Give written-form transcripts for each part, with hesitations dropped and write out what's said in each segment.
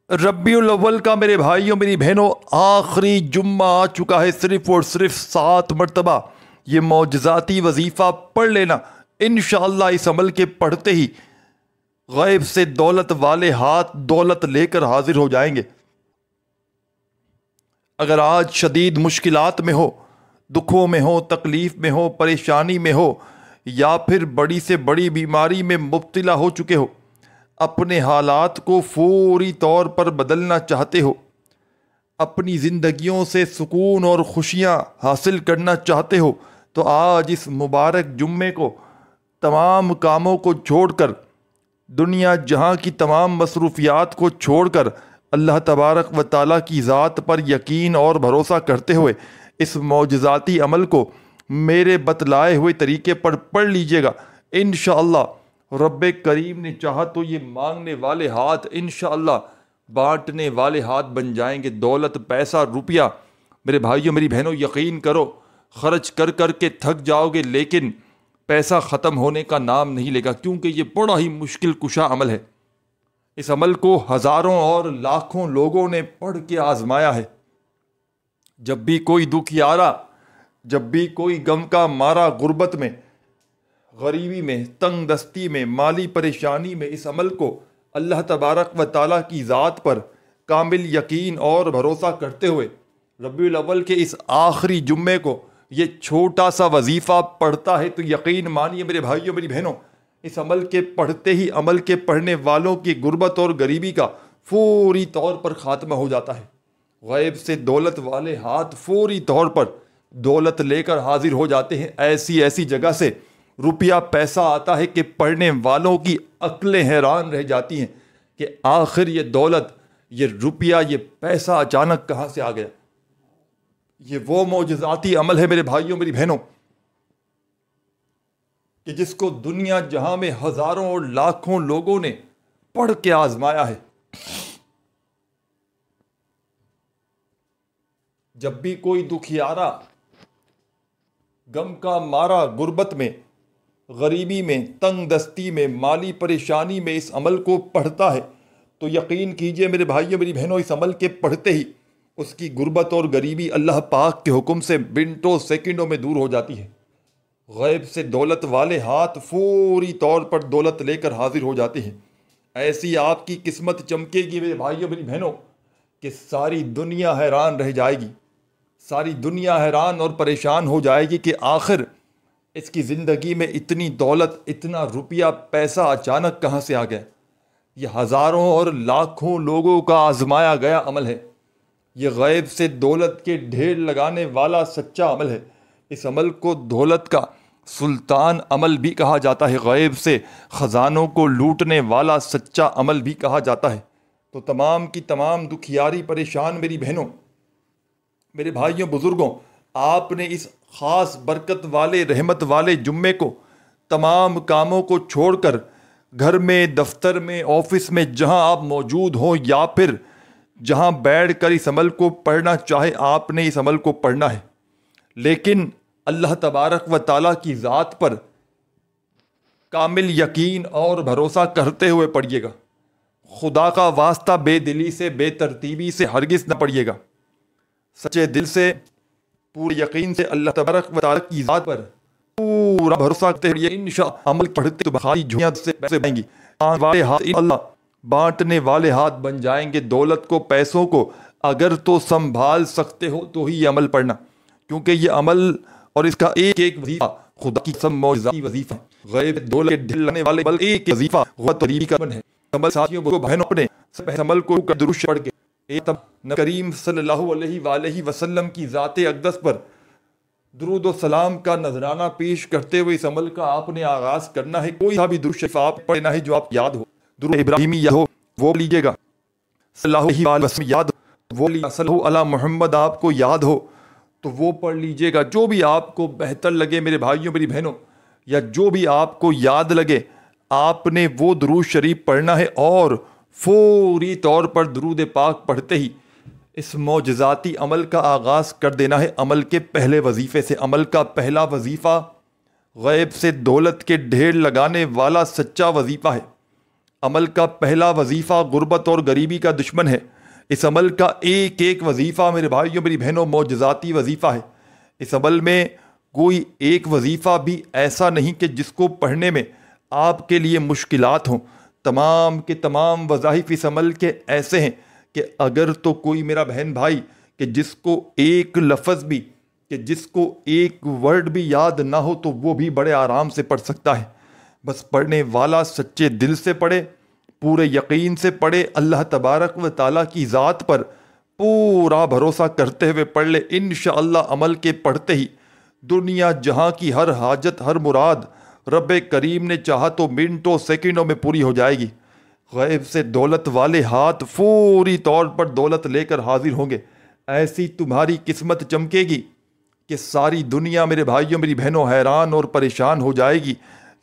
ربیع الاول کا میرے بھائیوں میری بہنوں آخری جمعہ آ چکا ہے۔ صرف اور صرف 7 مرتبہ یہ معجزاتی وظیفہ پڑھ لینا، انشاءاللہ اس عمل کے پڑھتے ہی غیب سے دولت والے ہاتھ دولت لے کر حاضر ہو جائیں گے۔ اگر آج شدید مشکلات میں ہو، دکھوں میں ہو، تکلیف میں ہو، پریشانی میں ہو، یا پھر بڑی سے بڑی بیماری میں مبتلا ہو چکے ہو، اپنے حالات کو فوری طور پر بدلنا چاہتے ہو، اپنی زندگیوں سے سکون اور خوشیاں حاصل کرنا چاہتے ہو، تو آج اس مبارک جمعے کو تمام کاموں کو چھوڑ کر، دنیا جہاں کی تمام مصروفیات کو چھوڑ کر، اللہ تبارک و تعالیٰ کی ذات پر یقین اور بھروسہ کرتے ہوئے اس معجزاتی عمل کو میرے بتلائے ہوئے طریقے پر پڑھ لیجئے گا۔ انشاءاللہ رب کریم نے چاہا تو یہ مانگنے والے ہاتھ انشاءاللہ بانٹنے والے ہاتھ بن جائیں گے۔ دولت، پیسہ، روپیہ، میرے بھائیوں میری بہنوں یقین کرو، خرچ کر کر کے تھک جاؤ گے لیکن پیسہ ختم ہونے کا نام نہیں لے گا، کیونکہ یہ بڑا ہی مشکل کشا عمل ہے۔ اس عمل کو ہزاروں اور لاکھوں لوگوں نے پڑھ کے آزمایا ہے۔ جب بھی کوئی دکھیارا، جب بھی کوئی غم کا مارا غربت میں، غریبی میں، تنگ دستی میں، مالی پریشانی میں، اس عمل کو اللہ تبارک و تعالیٰ کی ذات پر کامل یقین اور بھروسہ کرتے ہوئے ربیع الاول کے اس آخری جمعے کو یہ چھوٹا سا وظیفہ پڑھتا ہے تو یقین مانیے میرے بھائیوں میری بہنوں، اس عمل کے پڑھتے ہی عمل کے پڑھنے والوں کی غربت اور غریبی کا فوری طور پر خاتمہ ہو جاتا ہے۔ غیب سے دولت والے ہاتھ فوری طور پر دولت لے کر حاضر ہو جاتے ہیں۔ ایسی ایسی جگہ سے روپیہ پیسہ آتا ہے کہ پڑھنے والوں کی عقلیں حیران رہ جاتی ہیں کہ آخر یہ دولت، یہ روپیہ، یہ پیسہ اچانک کہاں سے آ گیا۔ یہ وہ معجزاتی عمل ہے میرے بھائیوں میری بہنوں کہ جس کو دنیا جہاں میں ہزاروں اور لاکھوں لوگوں نے پڑھ کے آزمایا ہے۔ جب بھی کوئی دکھیارا، غم کا مارا غربت میں، غریبی میں، تنگ دستی میں، مالی پریشانی میں اس عمل کو پڑھتا ہے تو یقین کیجئے میرے بھائیوں میری بہنوں، اس عمل کے پڑھتے ہی اس کی غربت اور غریبی اللہ پاک کے حکم سے منٹوں سیکنڈوں میں دور ہو جاتی ہے۔ غیب سے دولت والے ہاتھ فوری طور پر دولت لے کر حاضر ہو جاتے ہیں۔ ایسی آپ کی قسمت چمکے گی میرے بھائیوں میری بہنوں کہ ساری دنیا حیران رہ جائے گی، ساری دنیا حیران اور پریشان ہو جائے گی کہ آخر اس کی زندگی میں اتنی دولت، اتنا روپیہ پیسہ اچانک کہاں سے آ گیا۔ یہ ہزاروں اور لاکھوں لوگوں کا آزمایا گیا عمل ہے۔ یہ غیب سے دولت کے ڈھیر لگانے والا سچا عمل ہے۔ اس عمل کو دولت کا سلطان عمل بھی کہا جاتا ہے، غیب سے خزانوں کو لوٹنے والا سچا عمل بھی کہا جاتا ہے۔ تو تمام کی تمام دکھیاری پریشان میری بہنوں، میرے بھائیوں، بزرگوں، آپ نے اس خاص برکت والے رحمت والے جمعے کو تمام کاموں کو چھوڑ کر گھر میں، دفتر میں، آفس میں، جہاں آپ موجود ہوں یا پھر جہاں بیٹھ کر اس عمل کو پڑھنا چاہے آپ نے اس عمل کو پڑھنا ہے، لیکن اللہ تبارک و تعالیٰ کی ذات پر کامل یقین اور بھروسہ کرتے ہوئے پڑھیے گا۔ خدا کا واسطہ بے دلی سے، بے ترتیبی سے ہرگز نہ پڑھیے گا۔ سچے دل سے، پورے یقین سے اللہ تبارک و تعالیٰ کی ذات پر پورا بھروسہ کرتے ہوئے انشاءاللہ عمل پڑھتے تو بخاری جھولیاں سے پیسے بنیں گی۔ والے ہاتھ اللہ بانٹنے والے ہاتھ بن جائیں گے۔ دولت کو، پیسوں کو اگر تو سنبھال سکتے ہو تو ہی یہ عمل پڑھنا، کیونکہ یہ عمل اور اس کا ایک ایک وظیفہ خدا کی قسم معجزاتی وظیفہ ہے۔ غیب دولت کے ڈھیر لگانے والے بل ایک وظیفہ غربت و غریبی کا عمل ہے۔ عمل ساتھیوں بہنوں اپنے عمل کو درود پڑھ کے نبی کریم صلی اللہ علیہ وآلہ وسلم کی ذات اقدس پر درود و سلام کا نذرانہ پیش کرتے ہوئے اس عمل کا آپ نے آغاز کرنا ہے۔ کوئی سا بھی درود شریف آپ پڑھنا ہے جو آپ یاد ہو، درود ابراہیمی یاد ہو وہ لیجیے گا، صلی اللہ علیہ وسلم یاد ہو وہ لیجیے، صلی اللہ علی محمد آپ کو یاد ہو تو وہ پڑھ لیجیے گا۔ جو بھی آپ کو بہتر لگے میرے بھائیوں میری بہنوں، یا جو بھی آپ کو یاد لگے آپ نے وہ درود شریف پڑھنا ہے، اور فوری طور پر درود پاک پڑھتے ہی اس معجزاتی عمل کا آغاز کر دینا ہے۔ عمل کے پہلے وظیفے سے، عمل کا پہلا وظیفہ غیب سے دولت کے ڈھیر لگانے والا سچا وظیفہ ہے۔ عمل کا پہلا وظیفہ غربت اور غریبی کا دشمن ہے۔ اس عمل کا ایک ایک وظیفہ میرے بھائیوں میری بہنوں معجزاتی وظیفہ ہے۔ اس عمل میں کوئی ایک وظیفہ بھی ایسا نہیں کہ جس کو پڑھنے میں آپ کے لیے مشکلات ہوں۔ تمام کے تمام وظائف اس عمل کے ایسے ہیں کہ اگر تو کوئی میرا بہن بھائی کہ جس کو ایک لفظ بھی کہ جس کو ایک ورڈ بھی یاد نہ ہو تو وہ بھی بڑے آرام سے پڑھ سکتا ہے۔ بس پڑھنے والا سچے دل سے پڑھے، پورے یقین سے پڑھے، اللہ تبارک و تعالیٰ کی ذات پر پورا بھروسہ کرتے ہوئے پڑھ لے، انشاءاللہ عمل کے پڑھتے ہی دنیا جہاں کی ہر حاجت ہر مراد رب کریم نے چاہا تو منٹوں سیکنڈوں میں پوری ہو جائے گی۔ غیب سے دولت والے ہاتھ فوری طور پر دولت لے کر حاضر ہوں گے۔ ایسی تمہاری قسمت چمکے گی کہ ساری دنیا میرے بھائیوں میری بہنوں حیران اور پریشان ہو جائے گی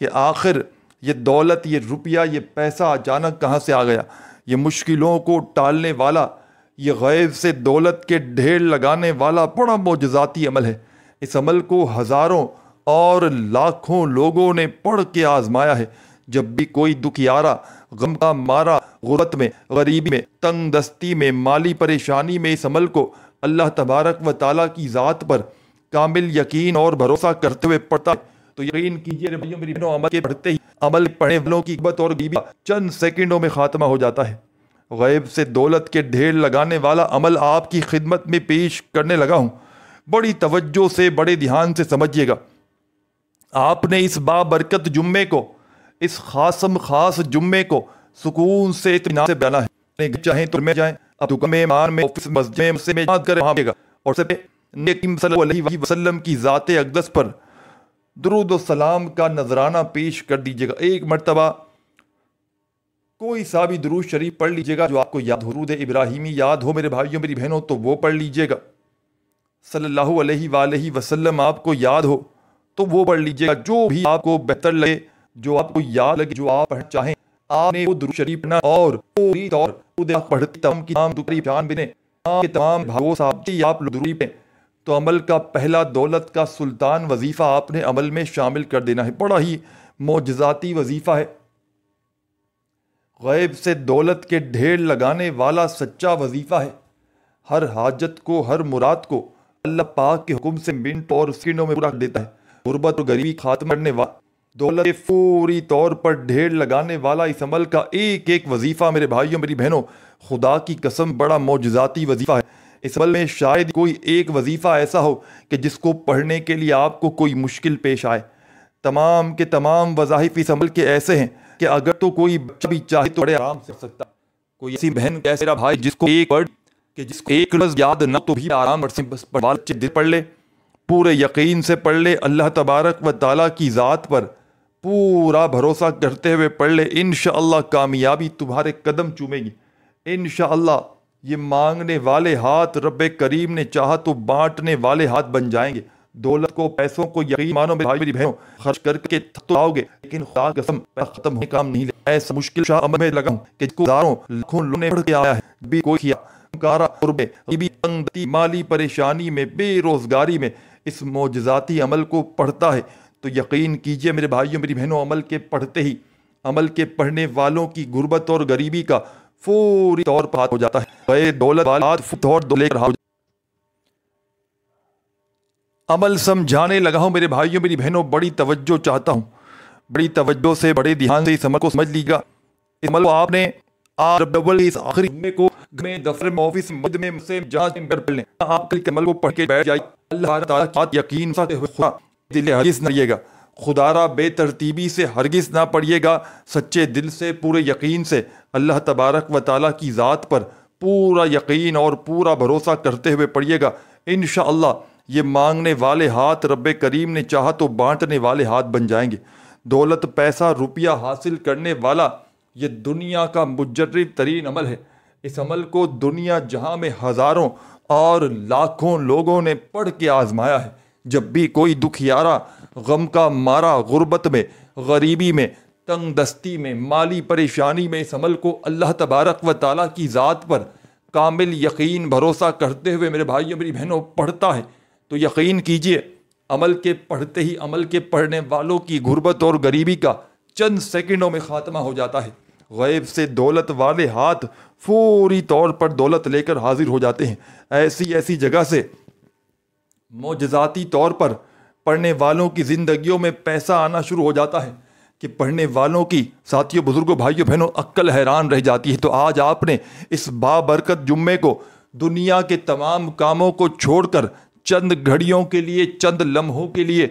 کہ آخر یہ دولت، یہ روپیہ، یہ پیسہ اچانک کہاں سے آ گیا۔ یہ مشکلوں کو ٹالنے والا، یہ غیب سے دولت کے ڈھیر لگانے والا بڑا معجزاتی عمل ہے۔ اس عمل کو ہزاروں اور لاکھوں لوگوں نے پڑھ کے آزمایا ہے۔ جب بھی کوئی دکھیارا، غم کا مارا، غربت میں، غریبی میں، تنگ دستی میں، مالی پریشانی میں اس عمل کو اللہ تبارک و تعالیٰ کی ذات پر کامل یقین اور بھروسہ کرتے ہوئے پڑھتا ہے تو یقین کیجیے بھائیوں میری بہنوں، عمل کے پڑھتے ہی عمل پڑھنے والوں کی غربت اور غریبی چند سیکنڈوں میں خاتمہ ہو جاتا ہے۔ غیب سے دولت کے ڈھیر لگانے والا عمل آپ کی خدمت میں پیش کرنے لگا ہوں۔ بڑی توجہ سے، بڑے دھیان سے سمجھیے گا۔ آپ نے اس بابرکت جمعے کو، اس خاص جمعے کو سکون سے اطمینان سے بیانا ہے۔ چاہیں تو میں جائیں، اب دکان میں، مان میں، آفس، مسجد میں یاد کریں، وہاں گا اور سب نبی کریم صلی اللہ علیہ وسلم کی ذات اقدس پر درود و سلام کا نذرانہ پیش کر دیجیے گا۔ ایک مرتبہ کوئی سا بھی درود شریف پڑھ لیجیے گا جو آپ کو یاد ہو، درود ابراہیمی یاد ہو میرے بھائیوں میری بہنوں تو وہ پڑھ لیجیے گا۔ صلی اللہ علیہ وآلہ وسلم آپ کو یاد ہو تو وہ پڑھ لیجیے گا۔ جو بھی آپ کو بہتر لگے، جو آپ کو یاد لگے، جو آپ پڑھنا چاہیں، آپ نے وہ درود شریف پڑھنا اور پوری طور پڑھتے تمام دکری جان بنے کے تمام بھاگوں صاحب آپ درود پہ تو عمل کا پہلا دولت کا سلطان وظیفہ آپ نے عمل میں شامل کر دینا ہے۔ بڑا ہی معجزاتی وظیفہ ہے۔ غیب سے دولت کے ڈھیر لگانے والا سچا وظیفہ ہے۔ ہر حاجت کو، ہر مراد کو اللہ پاک کے حکم سے منٹ اور سیکنڈوں میں پورا کر دیتا ہے۔ غربت اور غریبی ختم کرنے والا، دولت کے فوری طور پر ڈھیر لگانے والا اس عمل کا ایک ایک وظیفہ میرے بھائیوں میری بہنوں خدا کی قسم بڑا معجزاتی وظیفہ ہے۔ اس عمل میں شاید کوئی ایک وظیفہ ایسا ہو کہ جس کو پڑھنے کے لیے آپ کو کوئی مشکل پیش آئے۔ تمام کے تمام وظائف اس عمل کے ایسے ہیں کہ اگر تو کوئی بچہ بھی چاہے تو بڑے آرام سے سکتا۔ کوئی ایسی بہن ایسا میرا بھائی جس کو ایک ورڈ کہ جس کو ایک لفظ یاد نہ تو بھی آرام سے بس بچے دل پڑھ لے، پورے یقین سے پڑھ لے، اللہ تبارک و تعالیٰ کی ذات پر پورا بھروسہ کرتے ہوئے پڑھ لے، انشاءاللہ کامیابی تمہارے قدم چومے گی۔ انشاءاللہ یہ مانگنے والے ہاتھ رب کریم نے چاہا تو بانٹنے والے ہاتھ بن جائیں گے۔ دولت کو، پیسوں کو یقین مانو میرے بھائی میری بہنوں خرچ کر کے تو آؤ گے لیکن خدا کی قسم ختم ہونے کام نہیں لے۔ ایسا مشکل شاہ عمل میں لگا ہوں کہ جس کو ہزاروں لاکھوں لوگوں نے پڑھ کے آیا ہے بھی کوئی کیا کارا قربے غریبی تنگدستی مالی پریشانی میں بے روزگاری میں اس معجزاتی عمل کو پڑھتا ہے تو یقین کیجئے میرے بھائیوں میری بہنوں عمل کے پڑھتے ہی عمل کے پڑھنے والوں کی غربت اور غریبی کا فوری طور پر ہو جاتا ہے۔ دولت والد لے کر عمل سمجھانے لگا ہوں میرے بھائیوں میری بہنوں، بڑی توجہ چاہتا ہوں، بڑی توجہ سے بڑے دھیان سے اس عمل کو سمجھ لیجیے گا۔ اس عمل کو آپ نے اس آخری جمعے کو میں دفتر میں آفس مسجد میں سے جہاں سے پڑھ لیں، آپ کل عمل کو پڑھ کے بیٹھ جائیے۔ اللہ تعالیٰ کی یقین سے خدا دل ہرگز نہ پڑھیے گا، خدا را بے ترتیبی سے ہرگز نہ پڑھیے گا، سچے دل سے پورے یقین سے اللہ تبارک و تعالیٰ کی ذات پر پورا یقین اور پورا بھروسہ کرتے ہوئے پڑھیے گا۔ انشاءاللہ یہ مانگنے والے ہاتھ رب کریم نے چاہا تو بانٹنے والے ہاتھ بن جائیں گے۔ دولت، پیسہ، روپیہ حاصل کرنے والا یہ دنیا کا مجرب ترین عمل ہے۔ اس عمل کو دنیا جہاں میں ہزاروں اور لاکھوں لوگوں نے پڑھ کے آزمایا ہے۔ جب بھی کوئی دکھیارا، غم کا مارا، غربت میں، غریبی میں، تنگ دستی میں، مالی پریشانی میں اس عمل کو اللہ تبارک و تعالیٰ کی ذات پر کامل یقین بھروسہ کرتے ہوئے میرے بھائیوں میری بہنوں پڑھتا ہے تو یقین کیجئے عمل کے پڑھتے ہی عمل کے پڑھنے والوں کی غربت اور غریبی کا چند سیکنڈوں میں خاتمہ ہو جاتا ہے۔ غیب سے دولت والے ہاتھ فوری طور پر دولت لے کر حاضر ہو جاتے ہیں۔ ایسی ایسی جگہ سے معجزاتی طور پر پڑھنے والوں کی زندگیوں میں پیسہ آنا شروع ہو جاتا ہے کہ پڑھنے والوں کی ساتھیوں، بزرگوں، بھائیوں، بہنوں عقل حیران رہ جاتی ہے۔ تو آج آپ نے اس بابرکت جمعے کو دنیا کے تمام کاموں کو چھوڑ کر چند گھڑیوں کے لیے، چند لمحوں کے لیے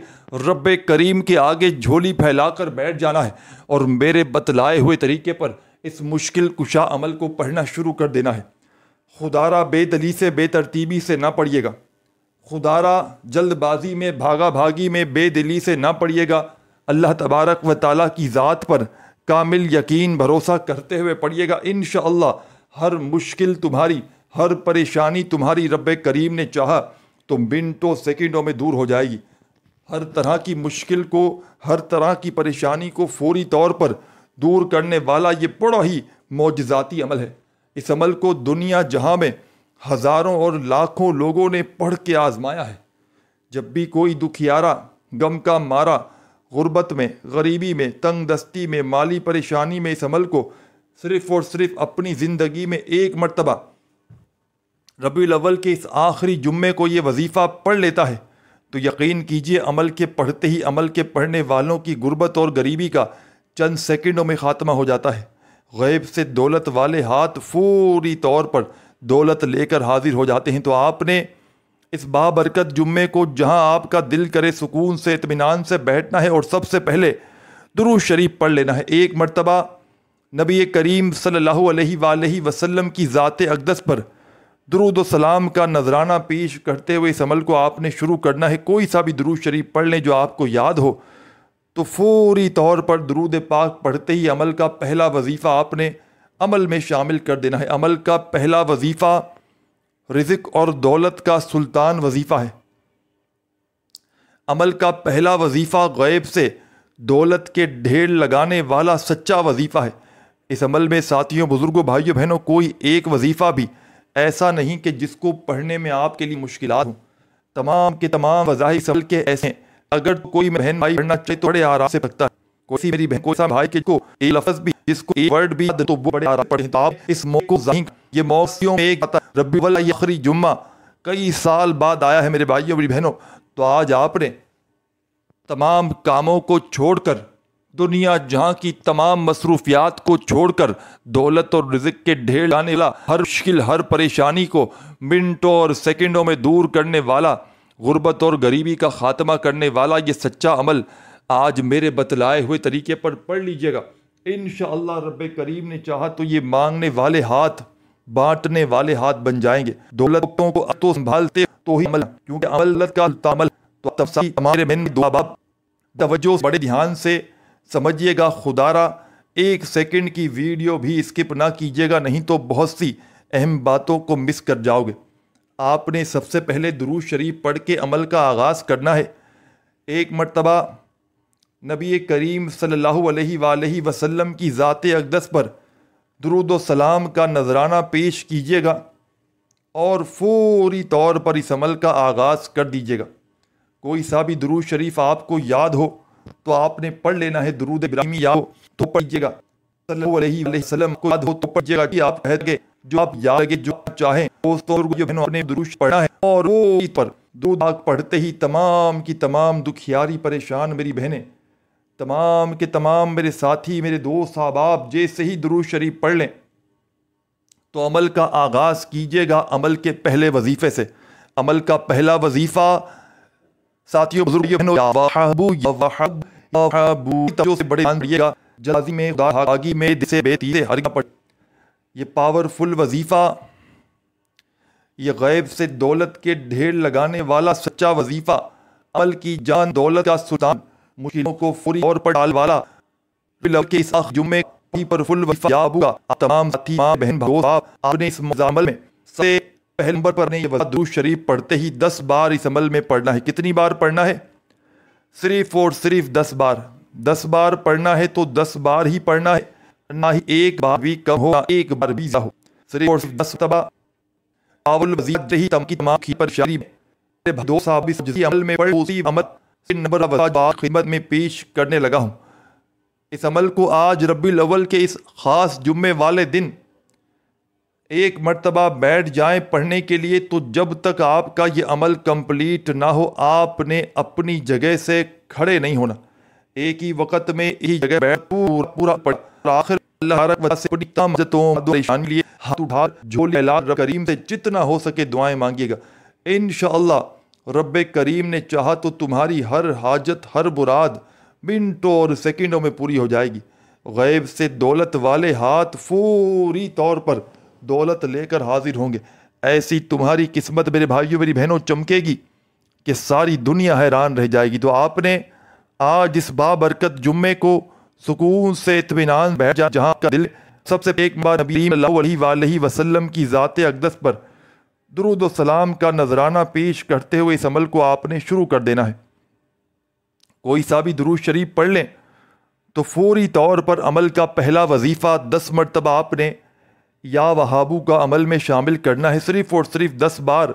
رب کریم کے آگے جھولی پھیلا کر بیٹھ جانا ہے اور میرے بتلائے ہوئے طریقے پر اس مشکل کشا عمل کو پڑھنا شروع کر دینا ہے۔ خدا را بے دلی سے، بے ترتیبی سے نہ پڑھیے گا، خدا را جلد بازی میں، بھاگا بھاگی میں، بے دلی سے نہ پڑھیے گا، اللہ تبارک و تعالیٰ کی ذات پر کامل یقین بھروسہ کرتے ہوئے پڑھیے گا۔ انشاءاللہ ہر مشکل تمہاری، ہر پریشانی تمہاری رب کریم نے چاہا تو منٹوں سیکنڈوں میں دور ہو جائے گی۔ ہر طرح کی مشکل کو، ہر طرح کی پریشانی کو فوری طور پر دور کرنے والا یہ بڑا ہی معجزاتی عمل ہے۔ اس عمل کو دنیا جہاں میں ہزاروں اور لاکھوں لوگوں نے پڑھ کے آزمایا ہے۔ جب بھی کوئی دکھیارا، غم کا مارا، غربت میں، غریبی میں، تنگ دستی میں، مالی پریشانی میں اس عمل کو صرف اور صرف اپنی زندگی میں ایک مرتبہ ربیع الاول کے اس آخری جمعے کو یہ وظیفہ پڑھ لیتا ہے تو یقین کیجئے عمل کے پڑھتے ہی عمل کے پڑھنے والوں کی غربت اور غریبی کا چند سیکنڈوں میں خاتمہ ہو جاتا ہے۔ غیب سے دولت والے ہاتھ فوری طور پر دولت لے کر حاضر ہو جاتے ہیں۔ تو آپ نے اس بابرکت جمعے کو جہاں آپ کا دل کرے سکون سے، اطمینان سے بیٹھنا ہے اور سب سے پہلے درود شریف پڑھ لینا ہے۔ ایک مرتبہ نبی کریم صلی اللہ علیہ وآلہ وسلم کی ذات اقدس پر درود و سلام کا نذرانہ پیش کرتے ہوئے اس عمل کو آپ نے شروع کرنا ہے۔ کوئی سا بھی درود شریف پڑھ لیں جو آپ کو یاد ہو، تو فوری طور پر درود پاک پڑھتے ہی عمل کا پہلا وظیفہ آپ نے عمل میں شامل کر دینا ہے۔ عمل کا پہلا وظیفہ رزق اور دولت کا سلطان وظیفہ ہے۔ عمل کا پہلا وظیفہ غیب سے دولت کے ڈھیر لگانے والا سچا وظیفہ ہے۔ اس عمل میں ساتھیوں، بزرگوں، بھائیوں، بہنوں کوئی ایک وظیفہ بھی ایسا نہیں کہ جس کو پڑھنے میں آپ کے لیے مشکلات ہوں۔ تمام کے تمام وظائف عمل کے ایسے ہیں، اگر کوئی بہن بھائی پڑھنا چاہے تو بڑے آرام سے پڑھتا ہے۔ کوئی میری بہن، کوئی بھائی کے کو ایک لفظ بھی، جس کو ایک ورڈ بھی تو وہ بڑے آرام پڑھیں۔ تو آپ اس موقع کو ذہن، یہ موسیوں میں ایک ربیع الاول یہ آخری جمعہ کئی سال بعد آیا ہے میرے بھائیوں، میری بہنوں۔ تو آج آپ نے تمام کاموں کو چھوڑ کر، دنیا جہاں کی تمام مصروفیات کو چھوڑ کر، دولت اور رزق کے ڈھیر لانے والا، ہر مشکل، ہر پریشانی کو منٹوں اور سیکنڈوں میں دور کرنے والا، غربت اور غریبی کا خاتمہ کرنے والا یہ سچا عمل آج میرے بتلائے ہوئے طریقے پر پڑھ لیجئے گا۔ انشاءاللہ رب کریم نے چاہا تو یہ مانگنے والے ہاتھ بانٹنے والے ہاتھ بن جائیں گے۔ دولتوں کو تو سنبھالتے تو ہی عمل، کیونکہ عمل کا عمل تو تفصیل ہمارے میں دعا باب توجہ بڑے دھیان سے سمجھیے گا۔ خدا را ایک سیکنڈ کی ویڈیو بھی اسکپ نہ کیجیے گا، نہیں تو بہت سی اہم باتوں کو مس کر جاؤ گے۔ آپ نے سب سے پہلے درود شریف پڑھ کے عمل کا آغاز کرنا ہے۔ ایک مرتبہ نبی کریم صلی اللہ علیہ وآلہ وسلم کی ذات اقدس پر درود و سلام کا نذرانہ پیش کیجیے گا اور فوری طور پر اس عمل کا آغاز کر دیجیے گا۔ کوئی سا بھی درود شریف آپ کو یاد ہو تو آپ نے پڑھ لینا ہے۔ درود ابراہیمی یاد ہو تو پڑھیے گا، صلی اللہ علیہ وسلم کو یاد ہو تو پڑھیے گا کہ آپ کہتے جو آپ یاد لگے، جو آپ چاہیں دوستوں جو بہنوں اپنے درود پڑھنا ہے، اور وہ پر درود پاک پڑھتے ہی تمام کی تمام دکھیاری پریشان میری بہنیں، تمام کے تمام میرے ساتھی، میرے دوست، احباب جیسے ہی درود شریف پڑھ لیں تو عمل کا آغاز کیجیے گا عمل کے پہلے وظیفے سے۔ عمل کا پہلا وظیفہ ساتھیوں، بزرگوں، بہنوں، یا وہابو یا وہابو توجہ سے بڑے دھیان دیجیے گا۔ جلدی میں، آگی میں، دسے بے تیزے ہرگاہ پڑھ۔ یہ پاورفل وظیفہ، یہ غیب سے دولت کے ڈھیر لگانے والا سچا وظیفہ، عمل کی جان دولت کا سلطان، مشکلوں کو فوری طور پر ڈال والا، کے اس آخری جمعے پر فل وظیفہ یاب ہوگا۔ آپ تمام ساتھی، ماں، بہن، بھائی، آپ نے اس عمل میں سے پہلے نمبر پر یہ درود شریف پڑھتے ہی 10 بار اس عمل میں پڑھنا ہے۔ کتنی بار پڑھنا ہے؟ صرف اور صرف 10 بار۔ 10 بار پڑھنا ہے تو 10 بار ہی پڑھنا ہے، نہ ہی ایک بار بھی کم ہو، ایک بار بھی زیادہ ہو۔ صرف اور صرف 10 مرتبہ اول وظیفہ ہی تمام کی پریشانی میں دو صاحب اس عمل میں پڑھ اسی عمل نمبر خدمت میں پیش کرنے لگا ہوں۔ اس عمل کو آج ربیع الاول کے اس خاص جمعے والے دن ایک مرتبہ بیٹھ جائیں پڑھنے کے لیے، تو جب تک آپ کا یہ عمل کمپلیٹ نہ ہو آپ نے اپنی جگہ سے کھڑے نہیں ہونا۔ ایک ہی وقت میں ایک جگہ بیٹھ پورا پڑھ، آخر اللہ سے بڑی تمجتوں پریشانی لیے ہاتھ اٹھا جھولے اللہ رب کریم سے جتنا ہو سکے دعائیں مانگیے گا۔ انشاءاللہ رب کریم نے چاہا تو تمہاری ہر حاجت، ہر مراد منٹوں اور سیکنڈوں میں پوری ہو جائے گی۔ غیب سے دولت والے ہاتھ فوری طور پر دولت لے کر حاضر ہوں گے۔ ایسی تمہاری قسمت میرے بھائیوں میری بہنوں چمکے گی کہ ساری دنیا حیران رہ جائے گی۔ تو آپ نے آج اس بابرکت جمعے کو سکون سے اطمینان بیٹھ جا، جہاں کا دل سب سے ایک بار نبی صلی اللہ علیہ وآلہ وسلم کی ذات اقدس پر درود و سلام کا نذرانہ پیش کرتے ہوئے اس عمل کو آپ نے شروع کر دینا ہے۔ کوئی سا بھی درود شریف پڑھ لیں تو فوری طور پر عمل کا پہلا وظیفہ 10 مرتبہ آپ نے یا وہابو کا عمل میں شامل کرنا ہے، صرف اور صرف 10 بار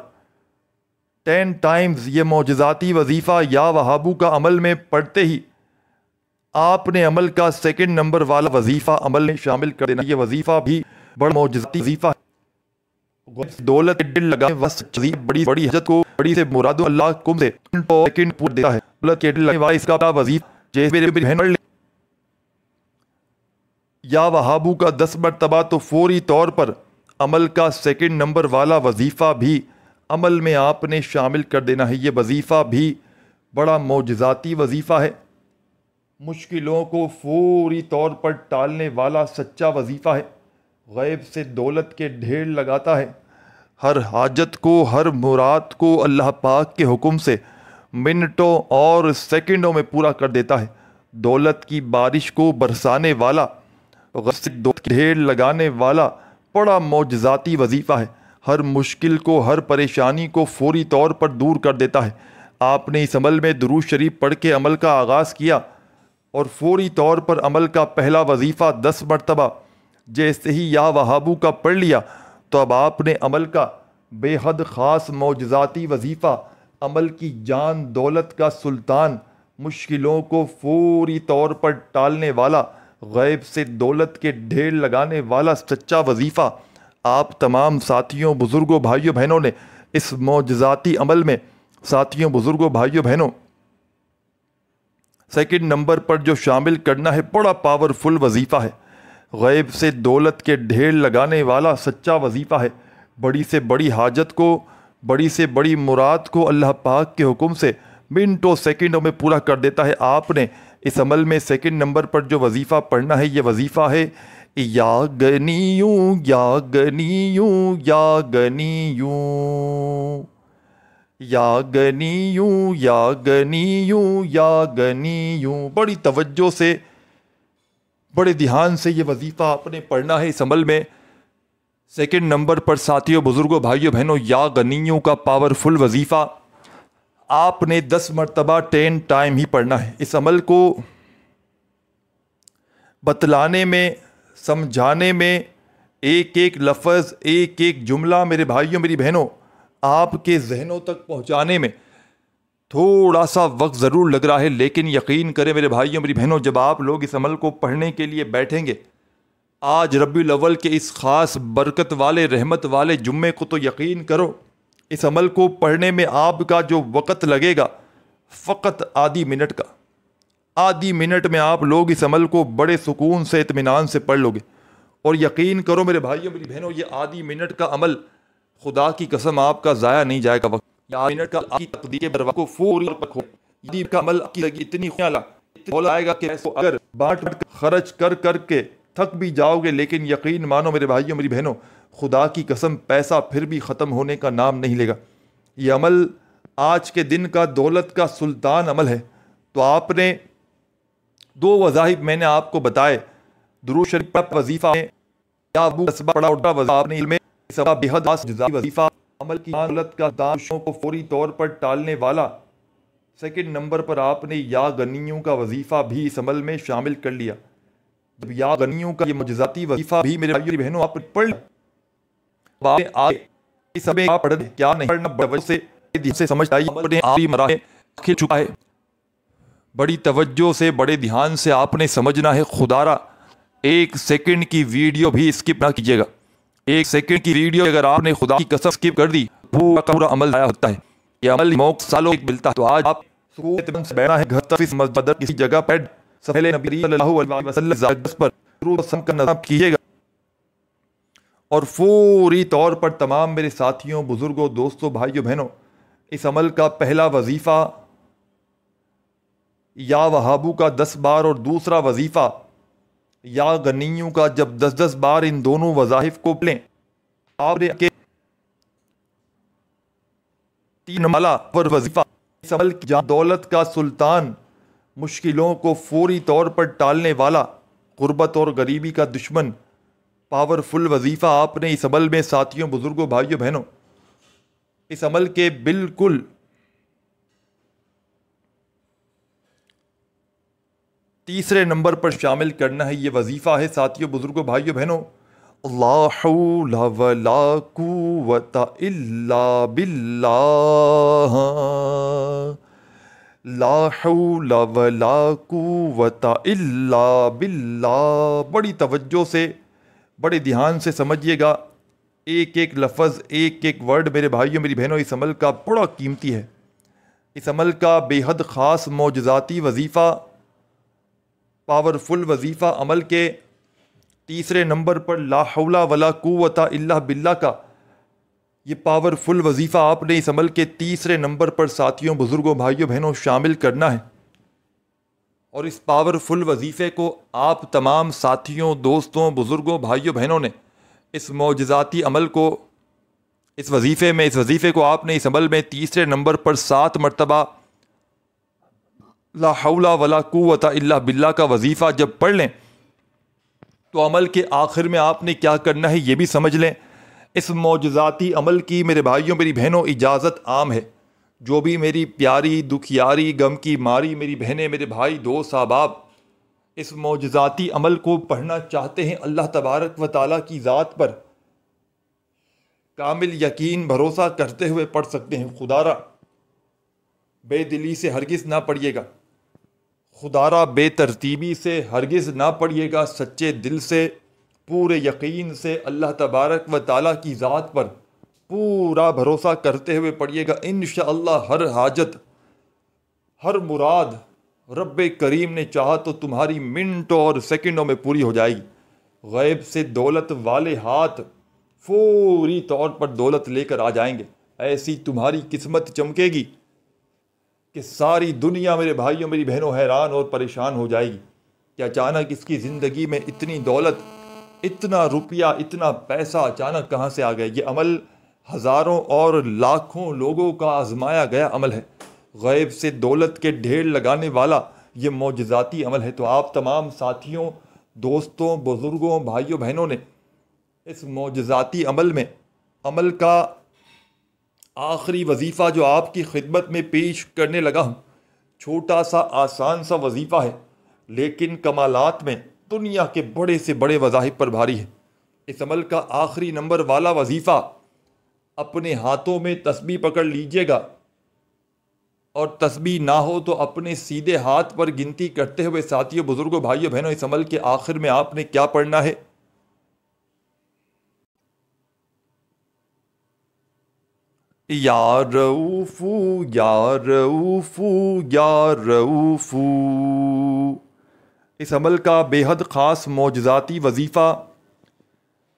10 ٹائمز یہ معجزاتی وظیفہ یا وہابو کا عمل میں پڑھتے ہی آپ نے عمل کا سیکنڈ نمبر والا وظیفہ عمل میں شامل کر دینا۔ یہ وظیفہ بھی بڑا معجزاتی وظیفہ ہے۔ دولت کے دل لگانے والا بڑی بڑی حاجت کو بڑی سے مرادوں اللہ کم سے سیکنڈ پور دیتا ہے۔ دولت کے دل لگانے والا اس کا وظیفہ جیسے میرے بہن پڑھ لیں یا وہابو کا 10 مرتبہ، تو فوری طور پر عمل کا سیکنڈ نمبر والا وظیفہ بھی عمل میں آپ نے شامل کر دینا ہے۔ یہ وظیفہ بھی بڑا معجزاتی وظیفہ ہے، مشکلوں کو فوری طور پر ٹالنے والا سچا وظیفہ ہے، غیب سے دولت کے ڈھیر لگاتا ہے، ہر حاجت کو ہر مراد کو اللہ پاک کے حکم سے منٹوں اور سیکنڈوں میں پورا کر دیتا ہے، دولت کی بارش کو برسانے والا، غیب سے دولت کے ڈھیر لگانے والا بڑا معجزاتی وظیفہ ہے، ہر مشکل کو ہر پریشانی کو فوری طور پر دور کر دیتا ہے۔ آپ نے اس عمل میں درود شریف پڑھ کے عمل کا آغاز کیا اور فوری طور پر عمل کا پہلا وظیفہ 10 مرتبہ جیسے ہی یا وہابو کا پڑھ لیا، تو اب آپ نے عمل کا بے حد خاص معجزاتی وظیفہ، عمل کی جان دولت کا سلطان، مشکلوں کو فوری طور پر ٹالنے والا، غیب سے دولت کے ڈھیر لگانے والا سچا وظیفہ آپ تمام ساتھیوں بزرگوں بھائیوں بہنوں نے اس معجزاتی عمل میں، ساتھیوں بزرگوں بھائیوں بہنوں، سیکنڈ نمبر پر جو شامل کرنا ہے، بڑا پاورفل وظیفہ ہے، غیب سے دولت کے ڈھیر لگانے والا سچا وظیفہ ہے، بڑی سے بڑی حاجت کو بڑی سے بڑی مراد کو اللہ پاک کے حکم سے منٹوں سیکنڈوں میں پورا کر دیتا ہے۔ آپ نے اس عمل میں سیکنڈ نمبر پر جو وظیفہ پڑھنا ہے، یہ وظیفہ ہے یا گنیوں یا گنیوں یا گنیوں یا گنیوں یا گنیوں یا گنیوں۔ بڑی توجہ سے بڑے دھیان سے یہ وظیفہ آپ نے پڑھنا ہے۔ اس عمل میں سیکنڈ نمبر پر ساتھیوں بزرگوں بھائیوں بہنوں یا غنیوں کا پاورفل وظیفہ آپ نے 10 مرتبہ 10 ٹائم ہی پڑھنا ہے۔ اس عمل کو بتلانے میں، سمجھانے میں، ایک ایک لفظ ایک ایک جملہ میرے بھائیوں میری بہنوں آپ کے ذہنوں تک پہنچانے میں تھوڑا سا وقت ضرور لگ رہا ہے، لیکن یقین کریں میرے بھائیوں میری بہنوں، جب آپ لوگ اس عمل کو پڑھنے کے لیے بیٹھیں گے آج ربیع الاول کے اس خاص برکت والے رحمت والے جمعے کو، تو یقین کرو اس عمل کو پڑھنے میں آپ کا جو وقت لگے گا فقط آدھی منٹ کا، آدھی منٹ میں آپ لوگ اس عمل کو بڑے سکون سے اطمینان سے پڑھ لو گے۔ اور یقین کرو میرے بھائیوں میری بہنوں، یہ آدھی منٹ کا عمل خدا کی قسم آپ کا ضائع نہیں جائے گا وقت، یہ آدھی منٹ کا آپ کی تقدیر کے بروا کو فوری پر یہ کا عمل آپ کی لگی اتنی خوشیاں آئے گا کہ اگر بانٹ خرچ کر کر کے تھک بھی جاؤ گے، لیکن یقین مانو میرے بھائیوں میری بہنوں، خدا کی قسم پیسہ پھر بھی ختم ہونے کا نام نہیں لے گا۔ یہ عمل آج کے دن کا دولت کا سلطان عمل ہے۔ تو آپ نے 2 وظائف میں نے آپ کو بتائے، درود شریف کا وظیفہ یا ابو بڑا اٹھا وظیفہ، آپ نے علم سبا بے حد جزائی وظیفہ، عمل کی دولت کا دانشوں کو فوری طور پر ٹالنے والا، سیکنڈ نمبر پر آپ نے یا غنیوں کا وظیفہ بھی اس عمل میں شامل کر لیا۔ جب یا غنیوں کا یہ معجزاتی وظیفہ بھی میرے بھائیوں بہنوں آپ پڑھ لیں، آگے اس میں آپ پڑھ دیں، کیا نہیں پڑھنا بڑے وجہ سے سمجھ آئی اپنے آپ ہی مراحل کھل چکا ہے۔ بڑی توجہ سے بڑے دھیان سے آپ نے سمجھنا ہے. خدا را 1 سیکنڈ کی ویڈیو بھی اسکپ نہ کیجیے گا. 1 سیکنڈ کی ویڈیو اگر آپ نے خدا کی قسم اسکپ کر دی پورا عمل ضائع ہوتا ہے. یہ عمل موقع سالوں ملتا ہے. تو آج آپ سکون سے بیٹھنا ہے گھر تفریح مسجد کسی جگہ پر سہیل نبی صلی اللہ علیہ وسلم پر کا نظام کیجیے گا. اور فوری طور پر تمام میرے ساتھیوں، بزرگوں، دوستوں، بھائیوں، بہنوں، اس عمل کا پہلا وظیفہ یا وہابو کا 10 بار اور دوسرا وظیفہ یا غنیوں کا جب 10 بار ان دونوں وظائف کو پڑھیں آپ نے کہ 3 مالا پر وظیفہ اس عمل کی جان دولت کا سلطان، مشکلوں کو فوری طور پر ٹالنے والا، غربت اور غریبی کا دشمن، پاورفل وظیفہ آپ نے اس عمل میں ساتھیوں، بزرگوں، بھائیوں، بہنوں اس عمل کے بالکل تیسرے نمبر پر شامل کرنا ہے. یہ وظیفہ ہے ساتھیوں، بزرگوں، بھائیوں، بہنوں، لا حول ولا قوت الا باللہ، لا حول ولا قوت الا باللہ. بڑی توجہ سے بڑے دھیان سے سمجھیے گا. ایک ایک لفظ، ایک ایک ورڈ میرے بھائیوں، میری بہنوں اس عمل کا بڑا قیمتی ہے. اس عمل کا بے حد خاص معجزاتی وظیفہ، پاورفل وظیفہ، عمل کے تیسرے نمبر پر لا حول ولا قوت الا باللہ کا یہ پاورفل وظیفہ آپ نے اس عمل کے تیسرے نمبر پر ساتھیوں، بزرگوں، بھائیوں، بہنوں شامل کرنا ہے. اور اس پاورفل وظیفے کو آپ تمام ساتھیوں، دوستوں، بزرگوں، بھائیوں، بہنوں نے اس معجزاتی عمل کو اس وظیفے کو آپ نے اس عمل میں تیسرے نمبر پر 7 مرتبہ لا حول ولا قوت الا باللہ کا وظیفہ جب پڑھ لیں تو عمل کے آخر میں آپ نے کیا کرنا ہے یہ بھی سمجھ لیں. اس معجزاتی عمل کی میرے بھائیوں، میری بہنوں اجازت عام ہے. جو بھی میری پیاری، دکھیاری، غم کی ماری میری بہنیں، میرے بھائی، دوست، احباب اس معجزاتی عمل کو پڑھنا چاہتے ہیں، اللہ تبارک و تعالیٰ کی ذات پر کامل یقین بھروسہ کرتے ہوئے پڑھ سکتے ہیں. خدا را بے دلی سے ہرگز نہ پڑھیے گا، خدا را بے ترتیبی سے ہرگز نہ پڑھیے گا. سچے دل سے، پورے یقین سے اللہ تبارک و تعالیٰ کی ذات پر پورا بھروسہ کرتے ہوئے پڑھیے گا. انشاءاللہ ہر حاجت، ہر مراد رب کریم نے چاہا تو تمہاری منٹوں اور سیکنڈوں میں پوری ہو جائے گی. غیب سے دولت والے ہاتھ فوری طور پر دولت لے کر آ جائیں گے. ایسی تمہاری قسمت چمکے گی کہ ساری دنیا میرے بھائیوں، میری بہنوں حیران اور پریشان ہو جائے گی کہ اچانک اس کی زندگی میں اتنی دولت، اتنا روپیہ، اتنا پیسہ اچانک کہاں سے آ گیا. یہ عمل ہزاروں اور لاکھوں لوگوں کا آزمایا گیا عمل ہے. غیب سے دولت کے ڈھیر لگانے والا یہ معجزاتی عمل ہے. تو آپ تمام ساتھیوں، دوستوں، بزرگوں، بھائیوں، بہنوں نے اس معجزاتی عمل میں عمل کا آخری وظیفہ جو آپ کی خدمت میں پیش کرنے لگا ہوں، چھوٹا سا آسان سا وظیفہ ہے لیکن کمالات میں دنیا کے بڑے سے بڑے وظائف پر بھاری ہے. اس عمل کا آخری نمبر والا وظیفہ اپنے ہاتھوں میں تسبیح پکڑ لیجئے گا، اور تسبیح نہ ہو تو اپنے سیدھے ہاتھ پر گنتی کرتے ہوئے ساتھیوں، بزرگوں، بھائیوں، بہنوں اس عمل کے آخر میں آپ نے کیا پڑھنا ہے؟ یا رؤوف یا رؤوف یا رؤوف. اس عمل کا بے حد خاص معجزاتی وظیفہ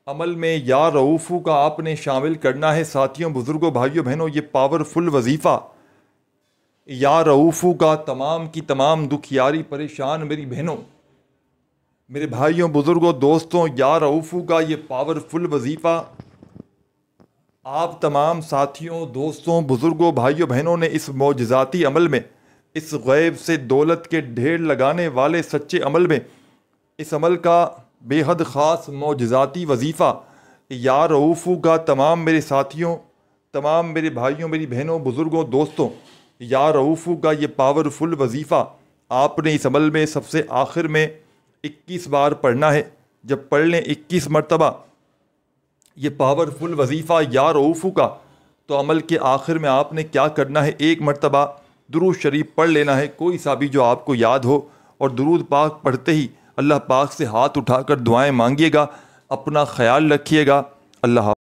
عمل میں یا رؤوف کا آپ نے شامل کرنا ہے. ساتھیوں، بزرگوں، بھائیوں، بہنوں یہ پاورفل وظیفہ یا رؤوف کا تمام کی تمام دکھیاری، پریشان میری بہنوں، میرے بھائیوں، بزرگوں، دوستوں، یا رؤوف کا یہ پاورفل وظیفہ آپ تمام ساتھیوں، دوستوں، بزرگوں، بھائیوں، بہنوں نے اس معجزاتی عمل میں، اس غیب سے دولت کے ڈھیر لگانے والے سچے عمل میں، اس عمل کا بے حد خاص معجزاتی وظیفہ یا رؤوف کا تمام میرے ساتھیوں، تمام میرے بھائیوں، میری بہنوں، بزرگوں، دوستوں یا رؤوف کا یہ پاورفل وظیفہ آپ نے اس عمل میں سب سے آخر میں 21 بار پڑھنا ہے. جب پڑھ لیں 21 مرتبہ یہ پاورفل وظیفہ یا رؤوف کا تو عمل کے آخر میں آپ نے کیا کرنا ہے؟ 1 مرتبہ درود شریف پڑھ لینا ہے، کوئی سا بھی جو آپ کو یاد ہو، اور درود پاک پڑھتے ہی اللہ پاک سے ہاتھ اٹھا کر دعائیں مانگیے گا۔ اپنا خیال رکھیے گا۔ اللہ حافظ۔